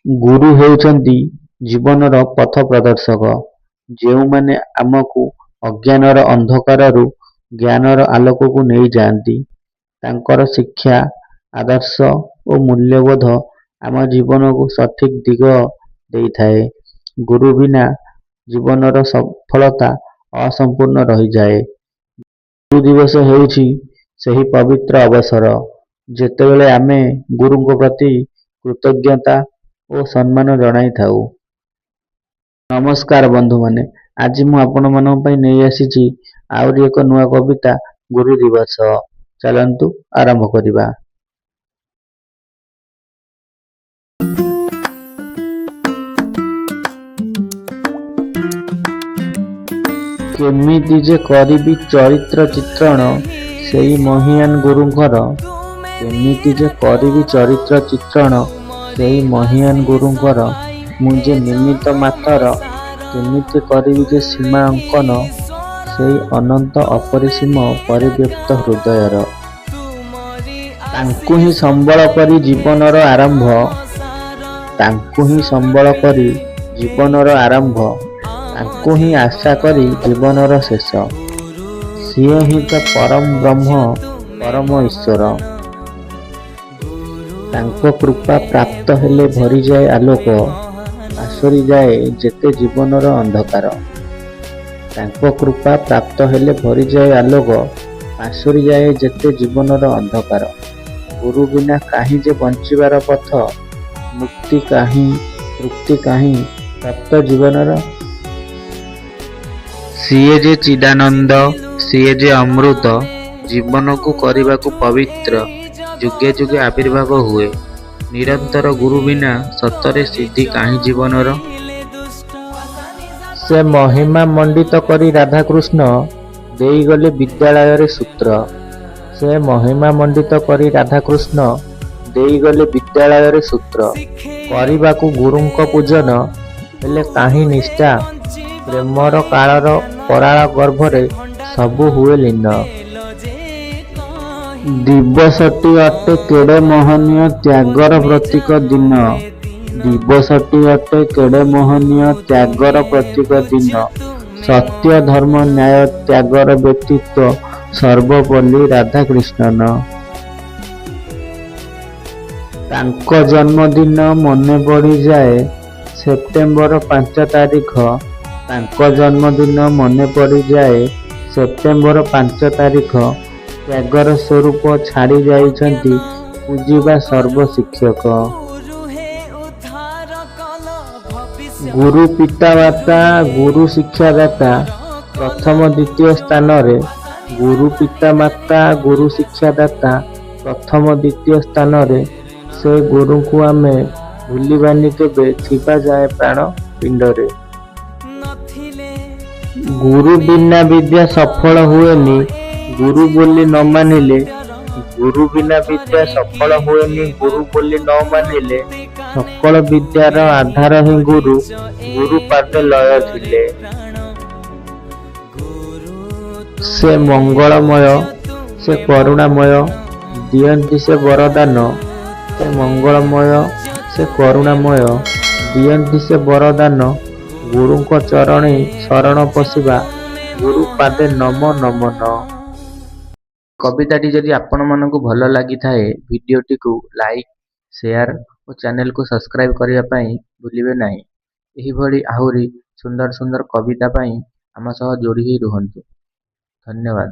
ଗୁରୁ ହେଉଛନ୍ତି ଜୀବନର ପଥ ପ୍ରଦର୍ଶକ, ଯେଉଁମାନେ ଆମକୁ ଅଜ୍ଞାନର ଅନ୍ଧକାରରୁ ଜ୍ଞାନର ଆଲୋକକୁ ନେଇଯାଆନ୍ତି। ତାଙ୍କର ଶିକ୍ଷା, ଆଦର୍ଶ ଓ ମୂଲ୍ୟବୋଧ ଆମ ଜୀବନକୁ ସଠିକ୍ ଦିଗ ଦେଇଥାଏ। ଗୁରୁ ବିନା ଜୀବନର ସଫଳତା ଅସମ୍ପୂର୍ଣ୍ଣ ରହିଯାଏ। ଗୁରୁ ଦିବସ ହେଉଛି ସେହି ପବିତ୍ର ଅବସର, ଯେତେବେଳେ ଆମେ ଗୁରୁଙ୍କ ପ୍ରତି କୃତଜ୍ଞତା ଓ ସମ୍ମାନ ଜଣାଇଥାଉ। ନମସ୍କାର ବନ୍ଧୁମାନେ, ଆଜି ମୁଁ ଆପଣମାନଙ୍କ ପାଇଁ ନେଇ ଆସିଛି ଆହୁରି ଏକ ନୂଆ କବିତା ଗୁରୁ ଦିବସ। ଚାଲନ୍ତୁ ଆରମ୍ଭ କରିବା। କେମିତି ଯେ କରିବି ଚରିତ୍ର ଚିତ୍ରଣ ସେଇ ମହିୟାନ ଗୁରୁଙ୍କର, କେମିତି ଯେ କରିବି ଚରିତ୍ର ଚିତ୍ରଣ ସେଇ ମହିୟାନ ଗୁରୁଙ୍କର, ମୁଁ ଯେ ନିମିତ୍ତ ମାତ୍ର, କେମିତି କରିବି ଯେ ସୀମା ଅଙ୍କନ ସେଇ ଅନନ୍ତ ଅପରିସୀମ ପରିବ୍ୟାପ୍ତ ହୃଦୟର। ତାଙ୍କୁ ହିଁ ସମ୍ବଳ କରି ଜୀବନର ଆରମ୍ଭ, ତାଙ୍କୁ ହିଁ ସମ୍ବଳ କରି ଜୀବନର ଆରମ୍ଭ, ତାଙ୍କୁ ହିଁ ଆଶା କରି ଜୀବନର ଶେଷ। ସିଏ ହିଁ ତ ପରମ ବ୍ରହ୍ମ, ପରମ ଈଶ୍ୱର। ତାଙ୍କ କୃପା ପ୍ରାପ୍ତ ହେଲେ ଭରିଯାଏ ଆଲୋକ, ପାସୋରି ଯାଏ ଯେତେ ଜୀବନର ଅନ୍ଧକାର। ତାଙ୍କ କୃପା ପ୍ରାପ୍ତ ହେଲେ ଭରିଯାଏ ଆଲୋକ, ପାସୋରି ଯାଏ ଯେତେ ଜୀବନର ଅନ୍ଧକାର। ଗୁରୁ ବିନା କାହିଁ ଯେ ବଞ୍ଚିବାର ପଥ, ମୁକ୍ତି କାହିଁ, ତୃପ୍ତି କାହିଁ ତପ୍ତ ଜୀବନର। ସିଏ ଯେ ଚିଦାନନ୍ଦ, ସିଏ ଯେ ଅମୃତ, ଜୀବନକୁ କରିବାକୁ ପବିତ୍ର, ଯୁଗେ ଯୁଗେ ଆବିର୍ଭାବ ହୁଏ। ନିରନ୍ତର ଗୁରୁ ବିନା ସତରେ ସିଦ୍ଧି କାହିଁ ଜୀବନର। ସେ ମହିମା ମଣ୍ଡିତ କରି ରାଧାକୃଷ୍ଣ ଦେଇଗଲେ ବିଦ୍ୟାଳୟରେ ସୂତ୍ର। ସେ ମହିମା ମଣ୍ଡିତ କରି ରାଧାକୃଷ୍ଣ ଦେଇଗଲେ ବିଦ୍ୟାଳୟରେ ସୂତ୍ର। କରିବାକୁ ଗୁରୁଙ୍କ ପୂଜନ, ହେଲେ କାହିଁ ନିଷ୍ଠା, ପ୍ରେମର କାଳର କରାଳ ଗର୍ଭରେ ସବୁ ହୁଏ ଲୀନ। ଦିବସଟି ଅଟେ କେଡ଼େ ମହନୀୟ ତ୍ୟାଗର ପ୍ରତୀକ ଦିନ, ଦିବସଟି ଅଟେ କେଡ଼େ ମହନୀୟ ତ୍ୟାଗର ପ୍ରତୀକ ଦିନ। ସତ୍ୟ ଧର୍ମ ନ୍ୟାୟ ତ୍ୟାଗର ବ୍ୟକ୍ତିତ୍ୱ ସର୍ବପଲ୍ଲୀ ରାଧାକ୍ରିଷ୍ଣନ। ତାଙ୍କ ଜନ୍ମଦିନ ମନେ ପଡ଼ିଯାଏ ସେପ୍ଟେମ୍ବର 5 ତାରିଖ, ତାଙ୍କ ଜନ୍ମଦିନ ମନେ ପଡ଼ିଯାଏ ସେପ୍ଟେମ୍ବର 5 ତାରିଖ। ତ୍ୟାଗର ସ୍ୱରୂପ ଛାଡ଼ି ଯାଇଛନ୍ତି ପୂଜିବା ସର୍ବ ଶିକ୍ଷକ। ଗୁରୁ ପିତାମାତା, ଗୁରୁ ଶିକ୍ଷାଦାତା ପ୍ରଥମ ଦ୍ୱିତୀୟ ସ୍ଥାନରେ। ଗୁରୁ ପିତାମାତା, ଗୁରୁ ଶିକ୍ଷାଦାତା ପ୍ରଥମ ଦ୍ୱିତୀୟ ସ୍ଥାନରେ। ସେ ଗୁରୁଙ୍କୁ ଆମେ ଭୁଲିବାନି କେବେ, ଥିବା ଯାଏ ପ୍ରାଣ ପିଣ୍ଡରେ। ଗୁରୁ ବିନା ବିଦ୍ୟା ସଫଳ ହୁଏନି, ଗୁରୁ ବୋଲି ନ ମାନିଲେ। ଗୁରୁ ବିନା ବିଦ୍ୟା ସଫଳ ହୁଏନି, ଗୁରୁ ବୋଲି ନ ମାନିଲେ। ସକଳ ବିଦ୍ୟାର ଆଧାର ହିଁ ଗୁରୁ, ଗୁରୁ ପାଦେ ଲୟ ଥିଲେ। ସେ ମଙ୍ଗଳମୟ, ସେ କରୁଣାମୟ, ଦିଅନ୍ତି ସେ ବରଦାନ। ସେ ମଙ୍ଗଳମୟ, ସେ କରୁଣାମୟ, ଦିଅନ୍ତି ସେ ବରଦାନ। ଗୁରୁଙ୍କ ଚରଣୀ ଶରଣ ପଶିବା, ଗୁରୁ ପାଦେ ନମ ନମନ। କବିତାଟି ଯଦି ଆପଣମାନଙ୍କୁ ଭଲ ଲାଗିଥାଏ, ଭିଡ଼ିଓଟିକୁ ଲାଇକ୍, ସେୟାର ଓ ଚ୍ୟାନେଲକୁ ସବସ୍କ୍ରାଇବ୍ କରିବା ପାଇଁ ଭୁଲିବେ ନାହିଁ। ଏହିଭଳି ଆହୁରି ସୁନ୍ଦର ସୁନ୍ଦର କବିତା ପାଇଁ ଆମ ସହ ଯୋଡ଼ି ହୋଇ ରୁହନ୍ତୁ। ଧନ୍ୟବାଦ।